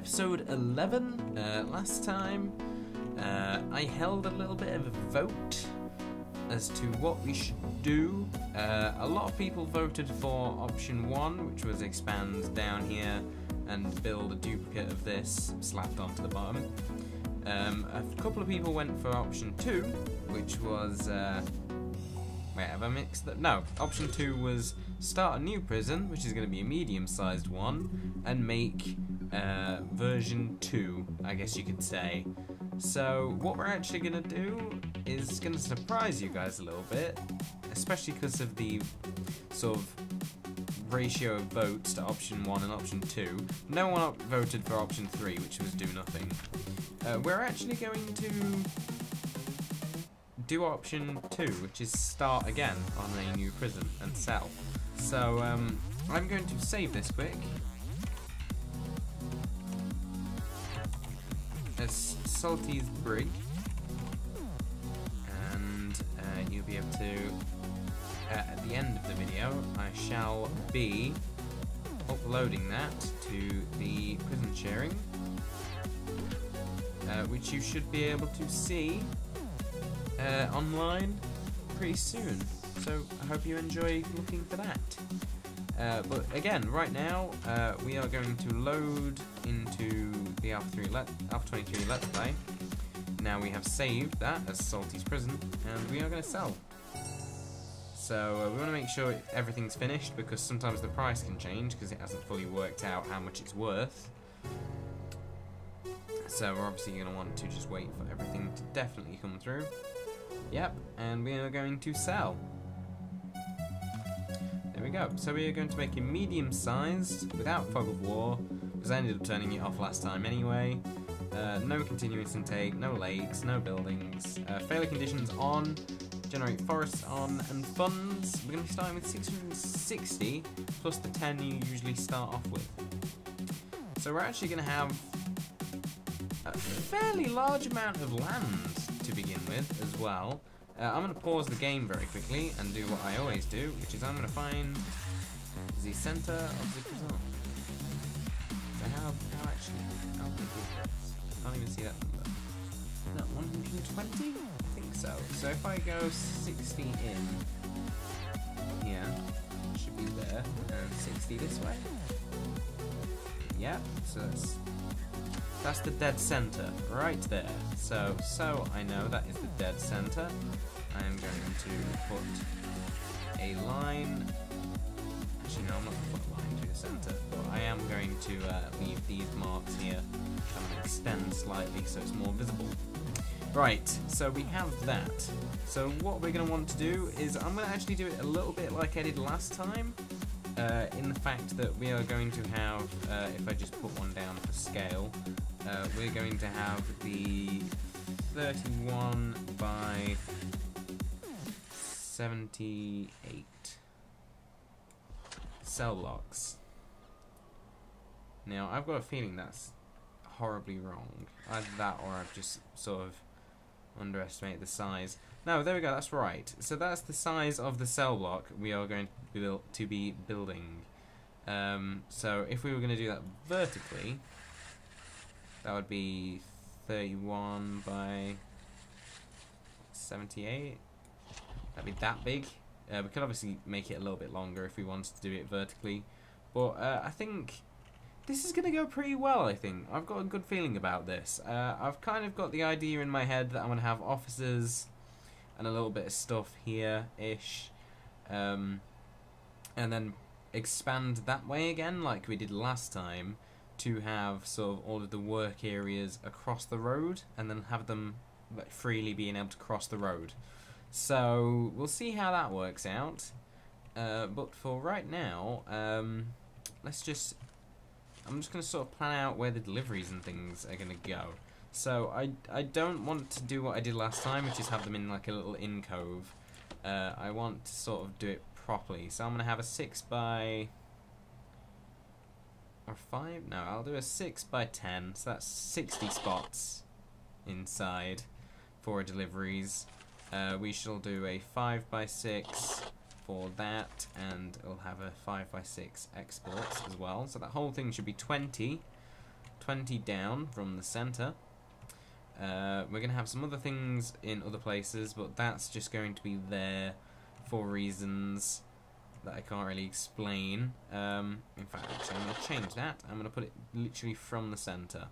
episode 11. Last time I held a little bit of a vote as to what we should do. A lot of people voted for option 1, which was expand down here and build a duplicate of this slapped onto the bottom. A couple of people went for option 2, which was wait, have I mixed that? No, option 2 was start a new prison, which is going to be a medium-sized one, and make version 2, I guess you could say. So what we're actually going to do is going to surprise you guys a little bit, especially because of the sort of ratio of votes to option 1 and option 2. No one voted for option 3, which was do nothing. We're actually going to do option 2, which is start again on a new prison and sell. So I'm going to save this quick as Salty's Brig, and you'll be able to at the end of the video I shall be uploading that to the prison sharing, which you should be able to see online pretty soon. So I hope you enjoy looking for that. But again, right now we are going to load into the Alpha 23 Let's Play. Now we have saved that as Salty's Prison, and we are going to sell. So we want to make sure everything's finished, because sometimes the price can change because it hasn't fully worked out how much it's worth. So we're obviously going to want to just wait for everything to definitely come through. Yep, and we are going to sell. There we go. So we are going to make it medium-sized without Fog of War, because I ended up turning it off last time anyway. No continuous intake, no lakes, no buildings. Failure conditions on, generate forests on, and funds. We're going to be starting with 660 plus the 10 you usually start off with. So we're actually going to have a fairly large amount of land to begin with as well. I'm going to pause the game very quickly and do what I always do, which is I'm going to find the center of the prison. So how actually, how big is this? I can't even see that number. Is that 120? I think so. So if I go 60 in here, it should be there, and 60 this way. Yeah, so that's the dead center right there. So I know that is the dead center. I am going to put a line. Actually, no, I'm not going to put a line through the center, but I am going to leave these marks here and extend slightly so it's more visible. Right, so we have that. So what we're going to want to do is I'm going to actually do it a little bit like I did last time. In the fact that we are going to have, if I just put one down for scale, we're going to have the 31 by 78 cell blocks. Now, I've got a feeling that's horribly wrong. Either that or I've just sort of underestimated the size. No, there we go, that's right. So that's the size of the cell block we are going to be building. So if we were going to do that vertically, that would be 31 by 78. That'd be that big. We could obviously make it a little bit longer if we wanted to do it vertically. But I think this is going to go pretty well, I think. I've got a good feeling about this. I've kind of got the idea in my head that I'm going to have officers and a little bit of stuff here-ish. And then expand that way again, like we did last time, to have sort of all of the work areas across the road, and then have them freely being able to cross the road. So we'll see how that works out. But for right now, I'm just going to sort of plan out where the deliveries and things are going to go. So I don't want to do what I did last time, which is have them in like a little cove. I want to sort of do it properly. So I'm going to have a 6 by... or 5? No, I'll do a 6 by 10. So that's 60 spots inside for deliveries. We shall do a 5 by 6 for that, and we'll have a 5 by 6 exports as well. So that whole thing should be 20 20 down from the center. We're going to have some other things in other places, but that's just going to be there for reasons that I can't really explain. In fact, actually, I'm going to change that. I'm going to put it literally from the center.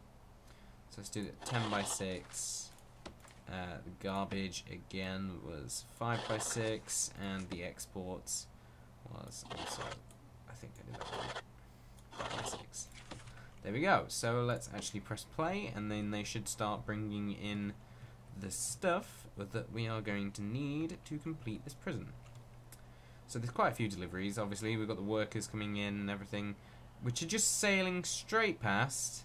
So let's do it 10 by 6. The garbage again was 5 by 6, and the exports was also, I think I did that right, 5 by 6. There we go. So let's actually press play, and then they should start bringing in the stuff that we are going to need to complete this prison. So there's quite a few deliveries. Obviously, we've got the workers coming in and everything, which are just sailing straight past.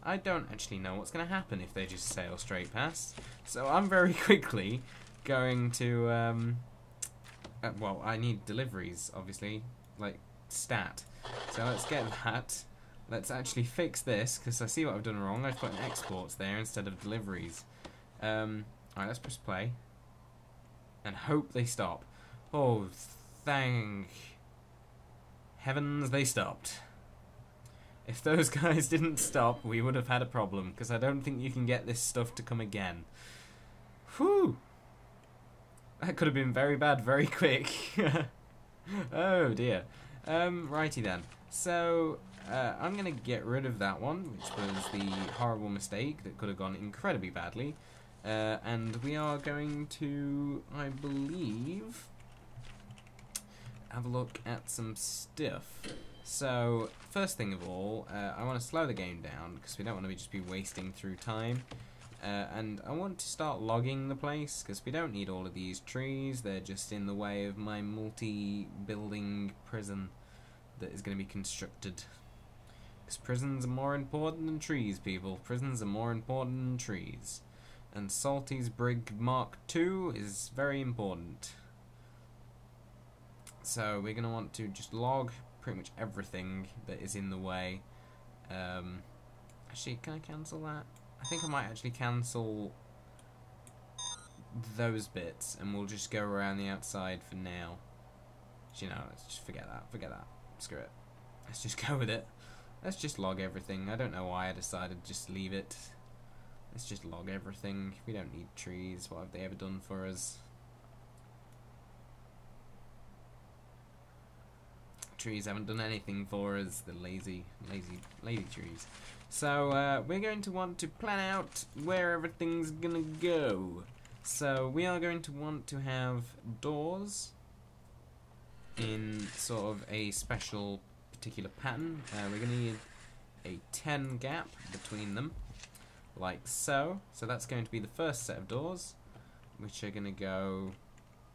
I don't actually know what's going to happen if they just sail straight past. So I'm very quickly going to, well, I need deliveries, obviously, like, stat. So let's get that. Let's actually fix this, because I see what I've done wrong. I've put an exports there instead of deliveries. Alright, let's press play. And hope they stop. Oh, thank heavens they stopped. If those guys didn't stop, we would have had a problem, because I don't think you can get this stuff to come again. Whew! That could have been very bad very quick. Oh dear. Righty then. So, I'm going to get rid of that one, which was the horrible mistake that could have gone incredibly badly. And we are going to, I believe, have a look at some stuff. So, first thing of all, I want to slow the game down, because we don't want to just be wasting through time. And I want to start logging the place, because we don't need all of these trees. They're just in the way of my multi-building prison that is going to be constructed. Because prisons are more important than trees, people. Prisons are more important than trees. And Salty's Brig Mark II is very important. So we're going to want to just log pretty much everything that is in the way. Actually, can I cancel that? I think I might actually cancel those bits, and we'll just go around the outside for now. You know, let's just forget that. Forget that. Screw it. Let's just go with it. Let's just log everything. I don't know why I decided to just leave it. Let's just log everything. We don't need trees. What have they ever done for us? Trees haven't done anything for us. The lazy trees. So we're going to want to plan out where everything's gonna go. So we are going to want to have doors in sort of a special particular pattern. We're going to need a 10 gap between them, like so. So that's going to be the first set of doors, which are going to go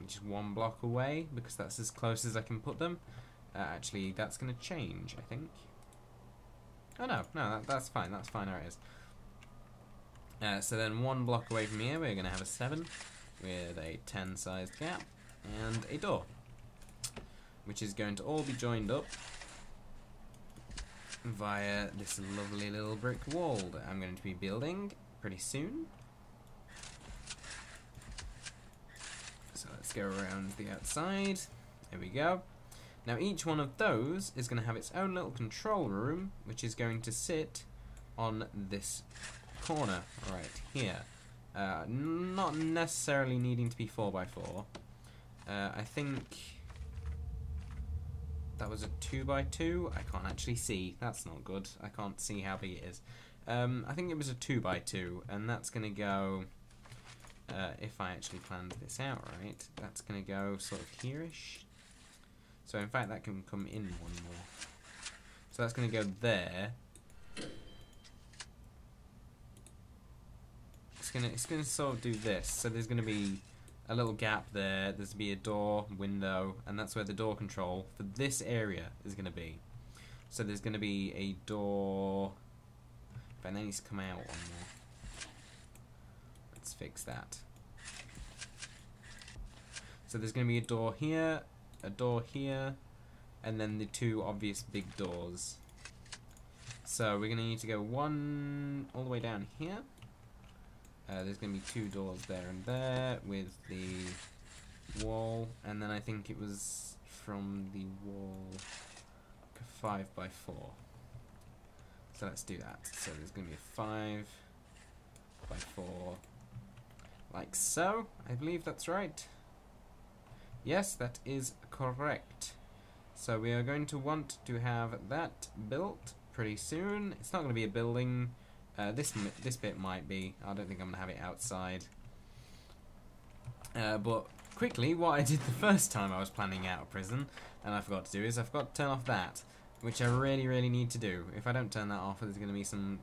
just 1 block away, because that's as close as I can put them. Actually, that's going to change, I think. Oh no, that's fine, that's fine how it is. So then 1 block away from here, we're going to have a 7 with a 10 sized gap and a door, which is going to all be joined up via this lovely little brick wall that I'm going to be building pretty soon. So let's go around the outside. There we go. Now each one of those is going to have its own little control room, which is going to sit on this corner right here. Not necessarily needing to be 4x4. I think that was a 2x2. I can't actually see. That's not good. I can't see how big it is. I think it was a 2x2, and that's going to go, if I actually planned this out right, that's going to go sort of here-ish. So in fact that can come in 1 more. So that's going to go there. It's going to sort of do this. So there's going to be a little gap there. There's going to be a door, window, and that's where the door control for this area is going to be. So there's going to be a door, but then needs to come out 1 more. Let's fix that. So there's going to be a door here, a door here, and then the 2 obvious big doors. So we're going to need to go 1 all the way down here. There's going to be 2 doors there and there with the wall, and then I think it was from the wall 5 by 4. So let's do that. So there's going to be a 5 by 4, like so. I believe that's right. Yes, that is correct. So we are going to want to have that built pretty soon. It's not going to be a building. This bit might be. I don't think I'm going to have it outside. But quickly, what I did the first time I was planning out a prison, and I forgot to do, is I forgot to turn off that, which I really need to do. If I don't turn that off, there's going to be some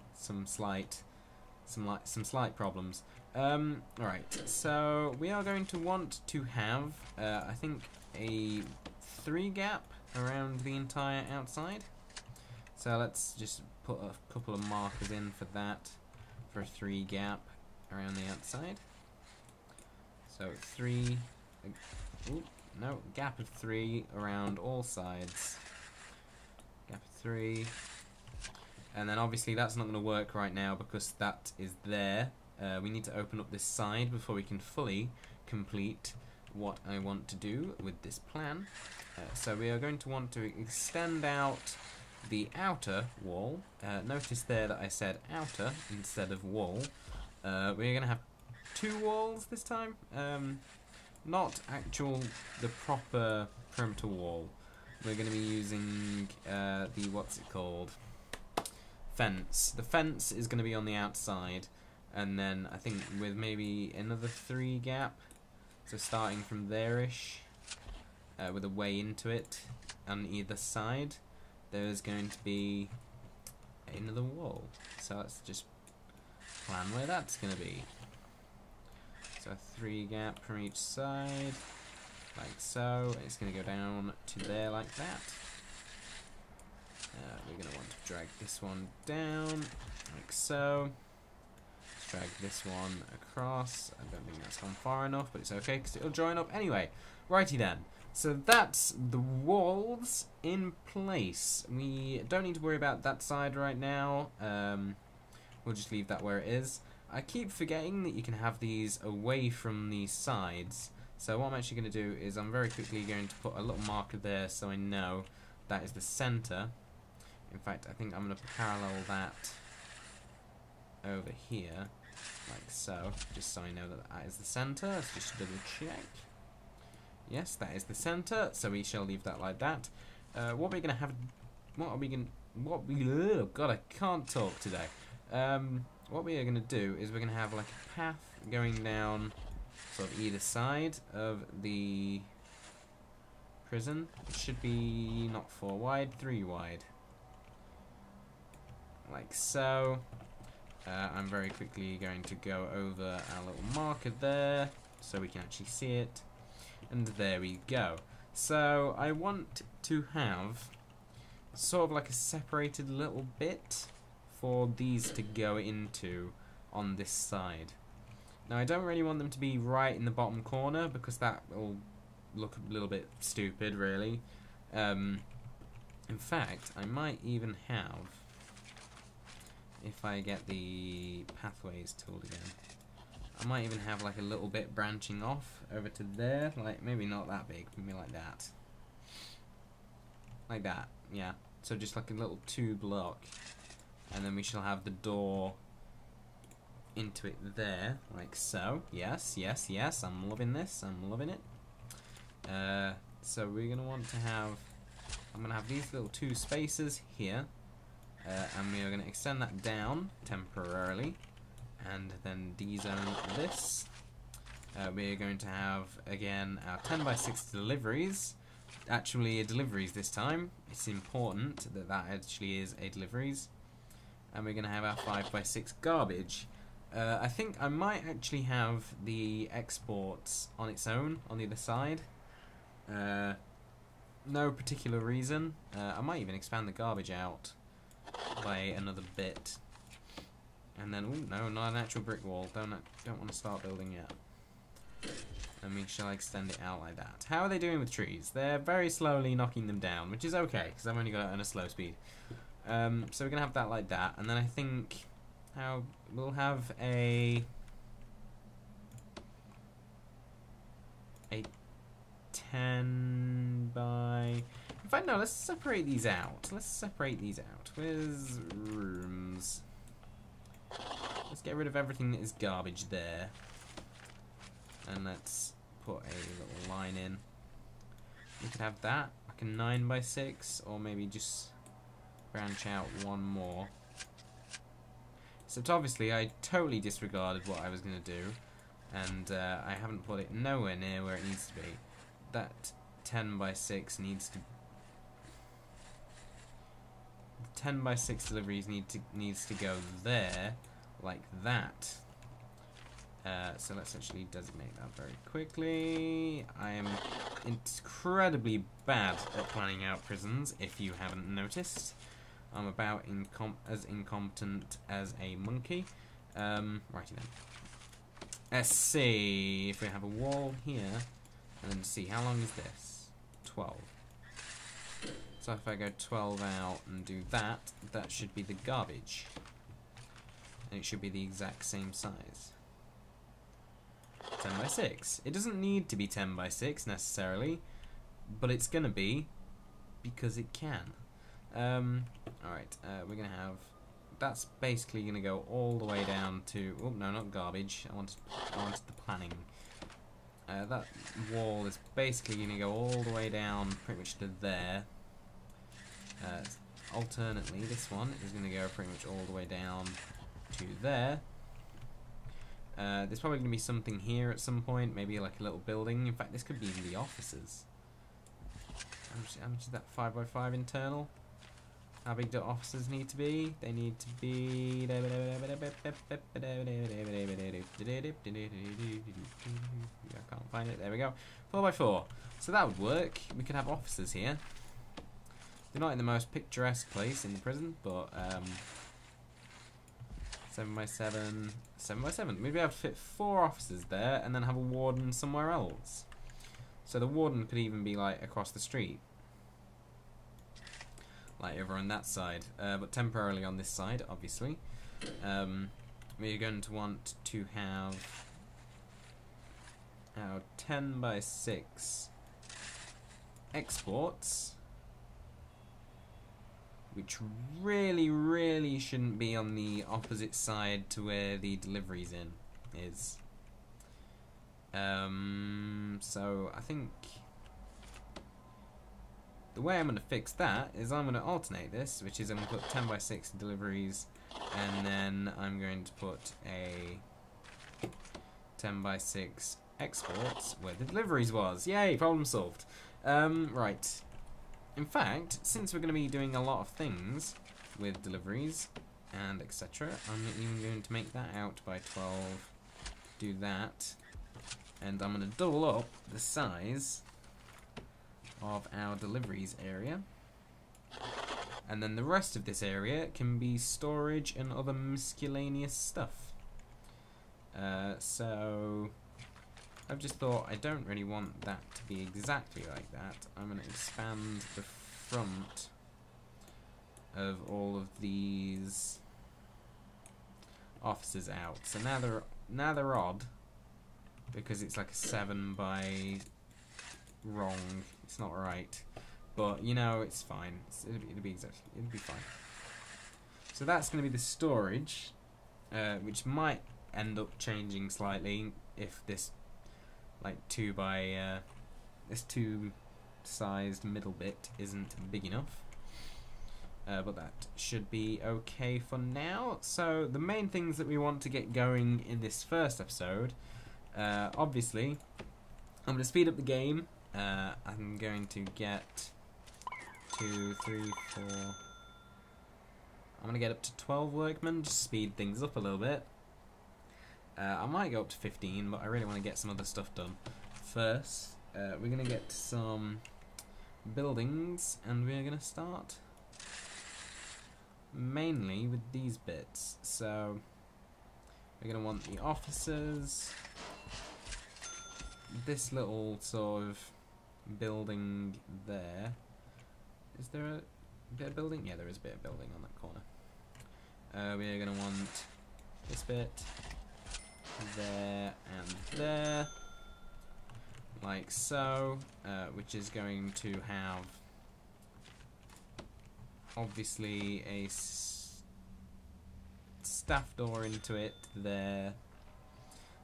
slight problems. Alright, so we are going to want to have, I think, a 3 gap around the entire outside. So let's just put a couple of markers in for that, for a 3 gap around the outside. So 3, gap of 3 around all sides. Gap of 3. And then obviously that's not going to work right now because that is there. We need to open up this side before we can fully complete what I want to do with this plan. So we are going to want to extend out the outer wall. Notice there that I said outer instead of wall. We're going to have 2 walls this time. Not the proper perimeter wall. We're going to be using the, what's it called? Fence. The fence is going to be on the outside, and then I think with maybe another 3 gap, so starting from there-ish, with a way into it on either side, there's going to be another wall. So let's just plan where that's going to be. So a 3 gap from each side, like so. It's going to go down to there like that. We're going to want to drag this one down, like so. Let's drag this one across. I don't think that's gone far enough, but it's okay because it'll join up anyway. Righty then. So that's the walls in place. We don't need to worry about that side right now. We'll just leave that where it is. I keep forgetting that you can have these away from these sides. So what I'm actually going to do is I'm very quickly going to put a little marker there so I know that is the center. In fact, I think I'm going to parallel that over here, like so, just so I know that that is the center. Let's just double check. Yes, that is the center, so we shall leave that like that. What we're going to have, oh God, I can't talk today. What we are going to do is we're going to have like a path going down sort of either side of the prison. It should be not 4 wide, 3 wide. Like so. I'm very quickly going to go over our little marker there so we can actually see it. And there we go. So I want to have sort of like a separated little bit for these to go into on this side. Now I don't really want them to be right in the bottom corner because that will look a little bit stupid really. In fact, I might even have, if I get the pathways tool again, I might even have like a little bit branching off over to there, like maybe not that big, maybe like that. Like that, yeah. So just like a little 2 block, and then we shall have the door into it there, like so. Yes, yes, yes, I'm loving this, I'm loving it. So we're going to want to have, I'm going to have these little 2 spaces here, and we are going to extend that down temporarily, and then dezone this. We are going to have, again, our 10 by 6 deliveries. Actually, deliveries this time. It's important that that actually is a deliveries. And we're going to have our 5 by 6 garbage. I think I might actually have the exports on its own on the other side. No particular reason. I might even expand the garbage out by another bit. And then, ooh, no, not an actual brick wall. Don't want to start building yet. And we shall extend it out like that. How are they doing with trees? They're very slowly knocking them down, which is okay, because I've only got it on a slow speed. So we're going to have that like that. And then I think we'll have a 10 by... In fact, no, let's separate these out. Where's rooms? Let's get rid of everything that is garbage there. And let's put a little line in. We could have that, like a 9 by 6, or maybe just branch out one more. Except obviously I totally disregarded what I was going to do, and I haven't put it nowhere near where it needs to be. That 10 by 6 needs to... 10 by 6 deliveries needs to go there, like that. So let's actually designate that very quickly. I am incredibly bad at planning out prisons, if you haven't noticed. I'm about as incompetent as a monkey. Righty then. Let's see if we have a wall here, and then see how long is this? 12. So if I go 12 out and do that, that should be the garbage, and it should be the exact same size. 10 by 6. It doesn't need to be 10 by 6 necessarily, but it's gonna be because it can. Alright, we're gonna have... That's basically gonna go all the way down to... Oh, no, not garbage. I wanted the planning. That wall is basically gonna go all the way down pretty much to there. Alternately, this one is gonna go pretty much all the way down to there. There's probably going to be something here at some point, maybe like a little building. In fact, this could be even the offices. How much is that 5 by 5 internal? How big do offices need to be? They need to be... I can't find it. There we go. 4 by 4. So that would work. We could have offices here. They're not in the most picturesque place in the prison, but... 7 by 7, 7 by 7. We'd be able to fit 4 offices there and then have a warden somewhere else. So the warden could even be like across the street. Like over on that side. But temporarily on this side, obviously. We're going to want to have our 10 by 6 exports, which really shouldn't be on the opposite side to where the deliveries is. So I think the way I'm going to fix that is I'm going to alternate this, which is I'm going to put 10 by 6 deliveries, and then I'm going to put a 10 by 6 exports where the deliveries was. Yay, problem solved. Right. In fact, since we're going to be doing a lot of things with deliveries and etc., I'm even going to make that out by 12, do that, and I'm going to double up the size of our deliveries area, and then the rest of this area can be storage and other miscellaneous stuff. So I've just thought I don't really want that to be exactly like that. I'm going to expand the front of all of these offices out. So now they're odd because it's like a 7 by wrong. It's not right, but you know it's fine. It'll be fine. So that's going to be the storage, which might end up changing slightly if this like 2 by this 2 sized middle bit isn't big enough, but that should be okay for now. So the main things that we want to get going in this first episode, obviously I'm going to speed up the game. I'm going to get 2, 3, 4, I'm going to get up to 12 workmen, just speed things up a little bit. I might go up to 15, but I really want to get some other stuff done. First, we're going to get some buildings, and we're going to start mainly with these bits. So, we're going to want the offices, this little sort of building there. Is there a bit of building? Yeah, there is a bit of building on that corner. We're going to want this bit, there and there. like so, which is going to have obviously a staff door into it there.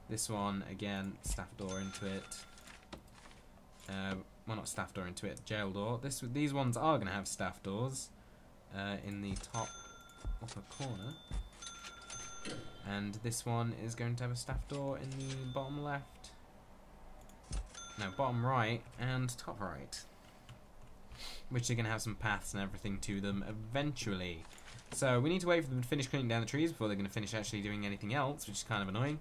This one again, staff door into it. Well, not staff door into it, jail door. These ones are going to have staff doors in the top upper corner. And this one is going to have a staff door in the bottom left. No, bottom right and top right. Which are going to have some paths and everything to them eventually. So we need to wait for them to finish cutting down the trees before they're going to finish actually doing anything else, which is kind of annoying.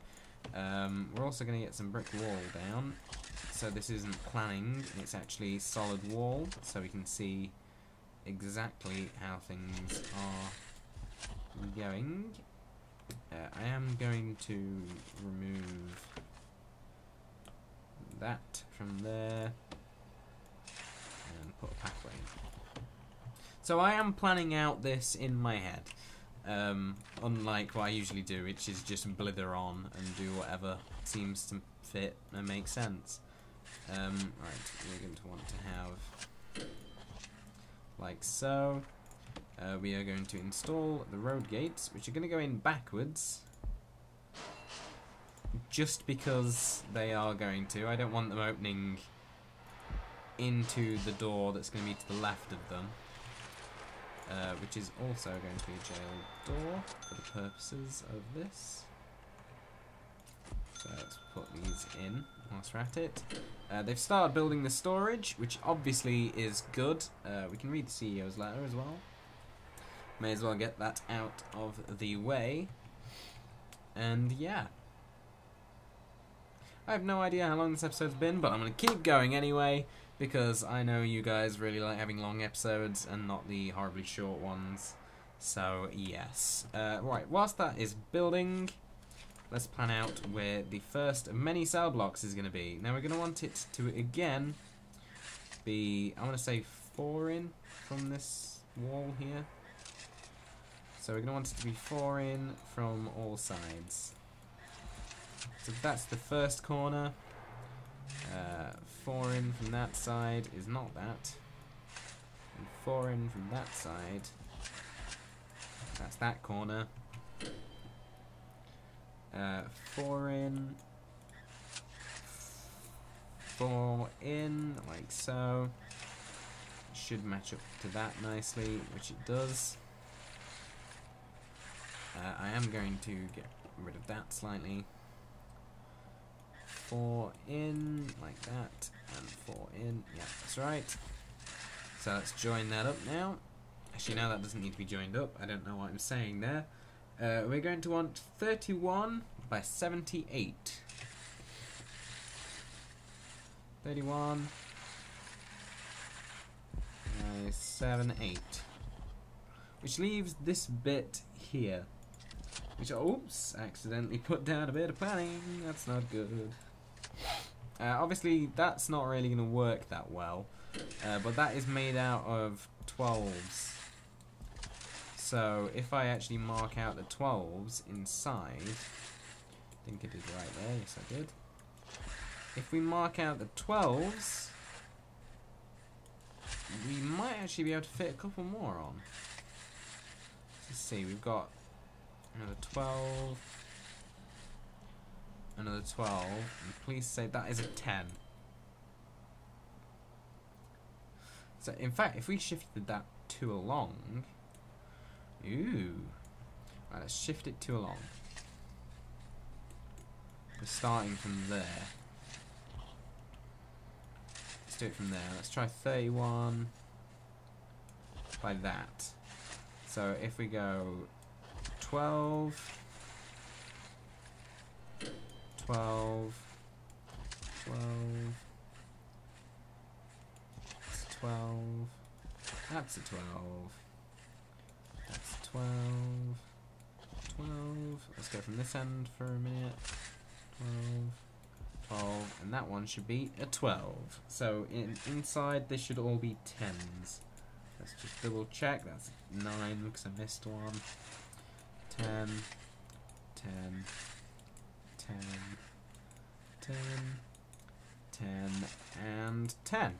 We're also going to get some brick wall down. So this isn't planning, it's actually solid wall, so we can see exactly how things are going. I am going to remove that from there and put a pathway in. So I am planning out this in my head, unlike what I usually do, which is just blither on and do whatever seems to fit and make sense. Right, we're going to want to have like so. We are going to install the road gates, which are going to go in backwards, just because they are going to. I don't want them opening into the door that's going to be to the left of them, which is also going to be a jail door for the purposes of this. So let's put these in whilst we're at it. They've started building the storage, which obviously is good. We can read the CEO's letter as well. May as well get that out of the way. And yeah. I have no idea how long this episode's been, but I'm going to keep going anyway, because I know you guys really like having long episodes and not the horribly short ones. So yes. Right, whilst that is building, let's plan out where the first of many cell blocks is going to be. Now we're going to want it to again be, I want to say 4 in from this wall here. So we're going to want it to be 4 in from all sides. So that's the first corner. 4 in from that side is not that. And 4 in from that side. That's that corner. 4 in. 4 in, like so. Should match up to that nicely, which it does. I am going to get rid of that slightly. 4 in, like that, and 4 in. Yeah, that's right. So let's join that up now. Actually, no, that doesn't need to be joined up. I don't know what I'm saying there. We're going to want 31 by 78. 31 by 78. Which leaves this bit here. Which, oops, accidentally put down a bit of planning. That's not good. Obviously, that's not really going to work that well. But that is made out of 12s. So, if I actually mark out the 12s inside... I think I did right there. Yes, I did. If we mark out the 12s... we might actually be able to fit a couple more on. Let's see, we've got... another 12, another 12, and please say that is a 10. So, in fact, if we shifted that 2 along, ooh, right, let's shift it 2 along. We're starting from there. Let's do it from there. Let's try 31 by that. So, if we go 12, 12, 12, that's 12, that's a 12, that's 12, 12, let's go from this end for a minute, 12, 12, and that one should be a 12. So inside this should all be 10s. Let's just double check, that's 9 because I missed one. 10, 10, 10, 10, 10, and 10.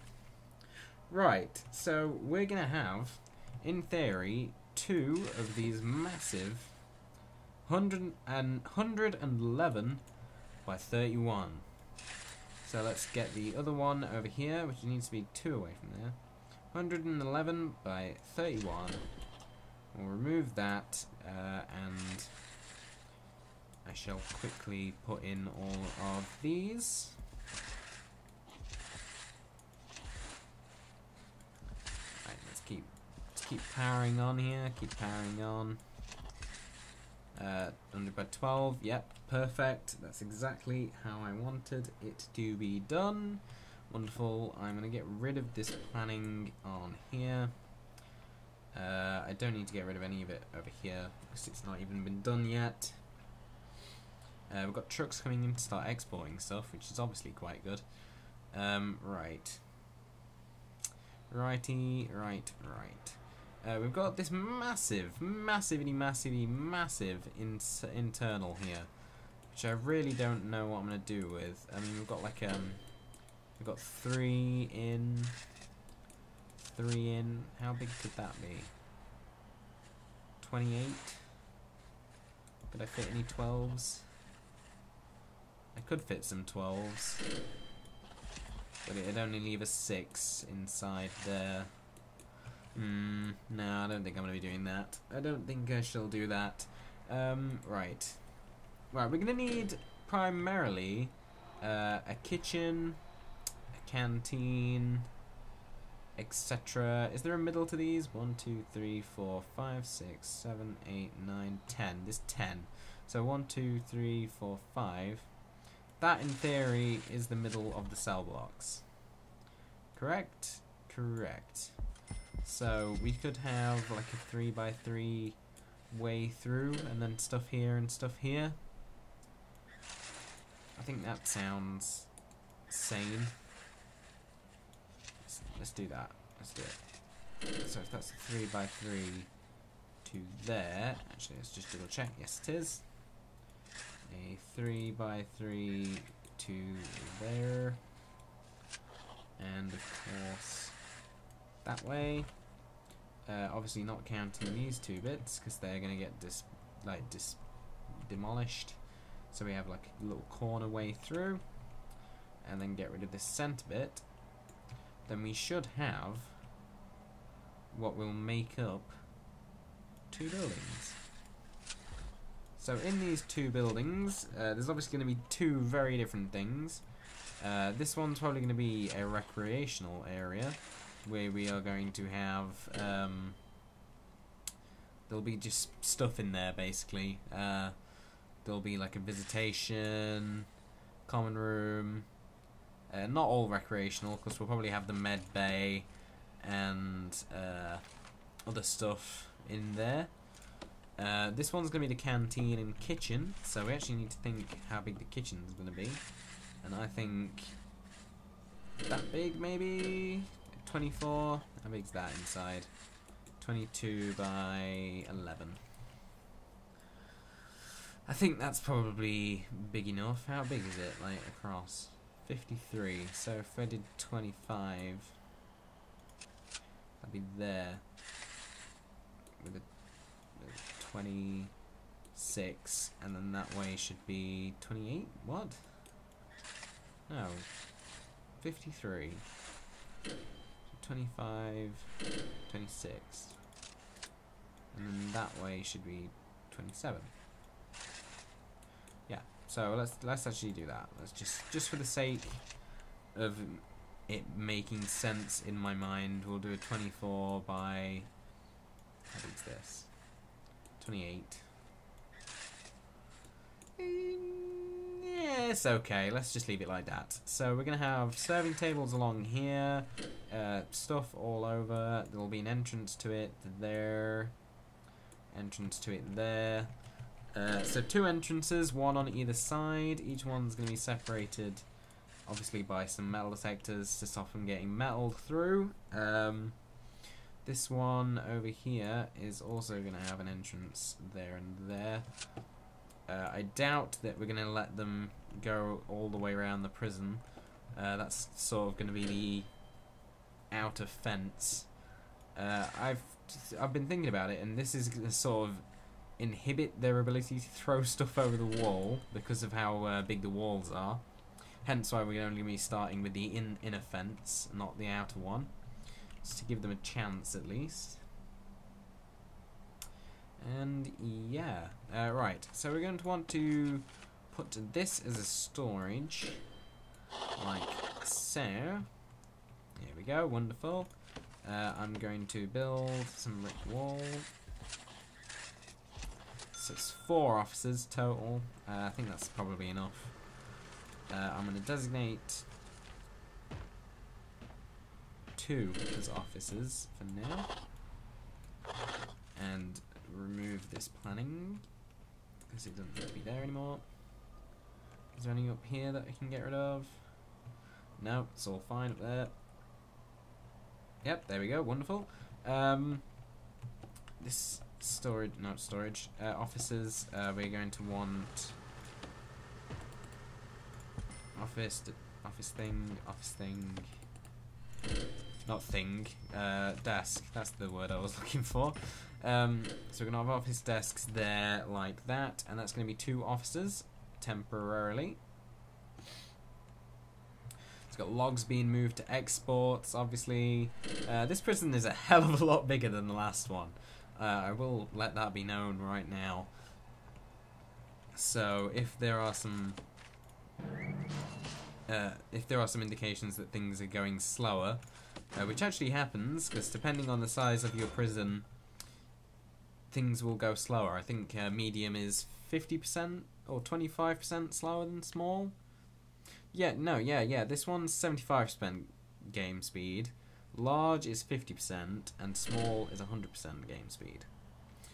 Right, so we're going to have, in theory, 2 of these massive 111 by 31. So let's get the other one over here, which needs to be 2 away from there. 111 by 31. We'll remove that, and I shall quickly put in all of these. Right, let's keep powering on here. Keep powering on. 100 by 12. Yep, perfect. That's exactly how I wanted it to be done. Wonderful. I'm going to get rid of this planning on here. I don't need to get rid of any of it over here because it's not even been done yet. We've got trucks coming in to start exporting stuff, which is obviously quite good. Right. Righty, right. We've got this massive internal here, which I really don't know what I'm gonna do with. I mean, we've got like we've got 3 in. How big could that be? 28. Could I fit any 12s? I could fit some 12s, but it'd only leave a 6 inside there. No, I don't think I'm going to be doing that. I don't think I shall do that. Right, we're going to need primarily a kitchen, a canteen, etc. Is there a middle to these? 1, 2, 3, 4, 5, 6, 7, 8, 9, 10. There's 10. So 1, 2, 3, 4, 5. That, in theory, is the middle of the cell blocks. Correct? Correct. So we could have like a 3 by 3 way through, and then stuff here and stuff here. I think that sounds sane. Let's do that. Let's do it. So if that's a 3 by 3 to there, actually let's just double check. Yes, it is. A 3 by 3 to there, and of course that way. Obviously not counting these 2 bits because they're gonna get demolished. So we have like a little corner way through, and then get rid of this center bit. Then we should have what will make up 2 buildings. So in these 2 buildings, there's obviously going to be 2 very different things. This one's probably going to be a recreational area, where we are going to have, there'll be just stuff in there basically. There'll be like a visitation, common room, not all recreational, because we'll probably have the med bay and other stuff in there. This one's going to be the canteen and kitchen, so we actually need to think how big the kitchen's going to be. And I think that big, maybe 24. How big's that inside? 22 by 11. I think that's probably big enough. How big is it, like, across? 53. So if I did 25, I'd be there with a 26, and then that way should be 28. What? No, 53, 25, 26, and then that way should be 27. Yeah. So let's actually do that. Let's just for the sake of it making sense in my mind, we'll do a 24 by, how big's this? 28. Yeah, it's okay. Let's just leave it like that. So we're going to have serving tables along here, stuff all over. There'll be an entrance to it there, entrance to it there. So 2 entrances, 1 on either side. Each one's going to be separated, obviously, by some metal detectors to stop them getting metaled through. This one over here is also going to have an entrance there and there. I doubt that we're going to let them go all the way around the prison, That's sort of going to be the outer fence. I've been thinking about it, and this is going to sort of inhibit their ability to throw stuff over the wall because of how big the walls are. Hence why we're only be starting with the inner fence, not the outer one, just to give them a chance at least. And yeah, right. So we're going to want to put this as a storage, like so. Here we go. Wonderful. I'm going to build some brick wall. So it's 4 offices total. I think that's probably enough. I'm going to designate 2 as offices for now. And remove this planning because it doesn't need to be there anymore. Is there anything up here that I can get rid of? No, it's all fine up there. Yep, there we go, wonderful. This storage, not storage, offices, we're going to want office thing, not thing, desk, that's the word I was looking for. So we're going to have office desks there like that, and that's going to be 2 offices temporarily. It's got logs being moved to exports, obviously. This prison is a hell of a lot bigger than the last one. I will let that be known right now. So if there are some indications that things are going slower, which actually happens, because depending on the size of your prison, things will go slower. I think medium is 50% or 25% slower than small. Yeah, this one's 75% game speed. Large is 50% and small is 100% game speed.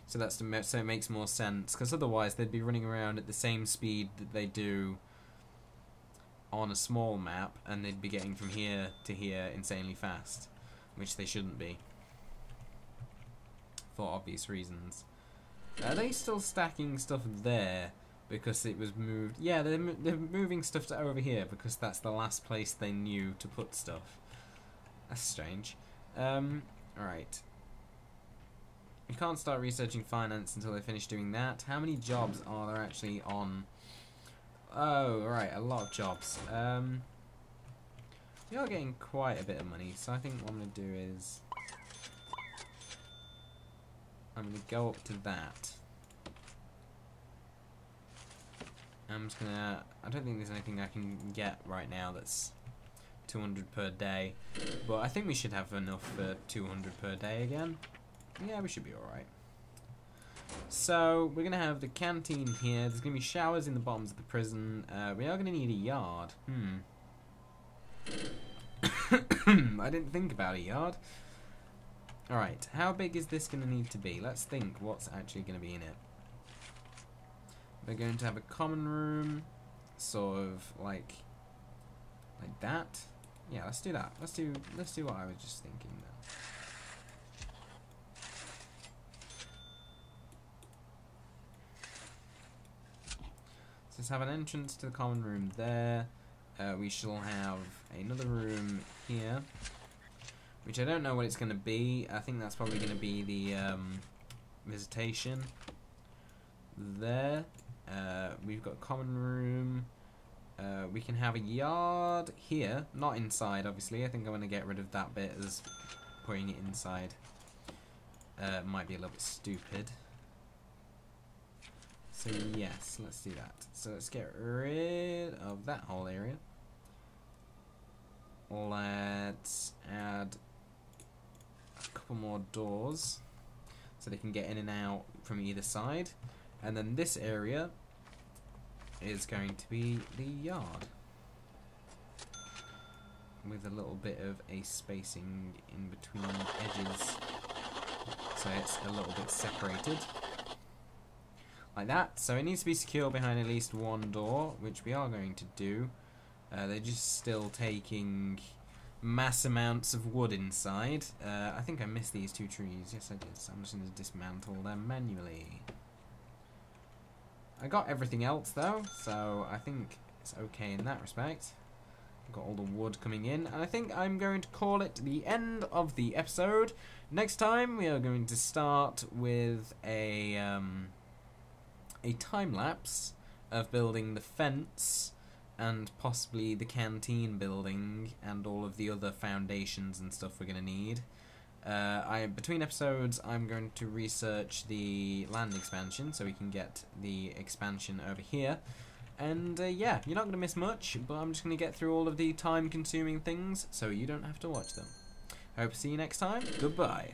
So so it makes more sense, because otherwise they'd be running around at the same speed that they do on a small map, and they'd be getting from here to here insanely fast, which they shouldn't be, for obvious reasons. Are they still stacking stuff there because it was moved? Yeah, they're moving stuff to over here because that's the last place they knew to put stuff. That's strange. Alright. You can't start researching finance until they finish doing that. How many jobs are there actually on? Oh, right, a lot of jobs. We are getting quite a bit of money, so I think what I'm going to do is I'm going to go up to that. I'm just going to... I don't think there's anything I can get right now that's 200 per day, but I think we should have enough for 200 per day again. Yeah, we should be alright. So, we're going to have the canteen here. There's going to be showers in the bottoms of the prison. We are going to need a yard. I didn't think about a yard. Alright, how big is this going to need to be? Let's think what's actually going to be in it. We're going to have a common room, sort of like that. Yeah, let's do that. Let's do what I was just thinking then. So let's have an entrance to the common room there. We shall have another room here, which I don't know what it's going to be. I think that's probably going to be the visitation there. We've got a common room. We can have a yard here, not inside obviously. I think I'm going to get rid of that bit as putting it inside might be a little bit stupid. So yes, let's do that. So let's get rid of that whole area. Let's add a couple more doors so they can get in and out from either side. And then this area is going to be the yard, with a little bit of a spacing in between edges, so it's a little bit separated like that. So it needs to be secure behind at least one door, which we are going to do. They're just still taking mass amounts of wood inside. I think I missed these 2 trees. Yes I did, so I'm just going to dismantle them manually. I got everything else though, so I think it's okay in that respect. Got all the wood coming in, and I think I'm going to call it the end of the episode. Next time we are going to start with a time lapse of building the fence and possibly the canteen building and all of the other foundations and stuff we're going to need. Between episodes, I'm going to research the land expansion so we can get the expansion over here. And yeah, you're not going to miss much, but I'm just going to get through all of the time-consuming things so you don't have to watch them. Hope to see you next time. Goodbye.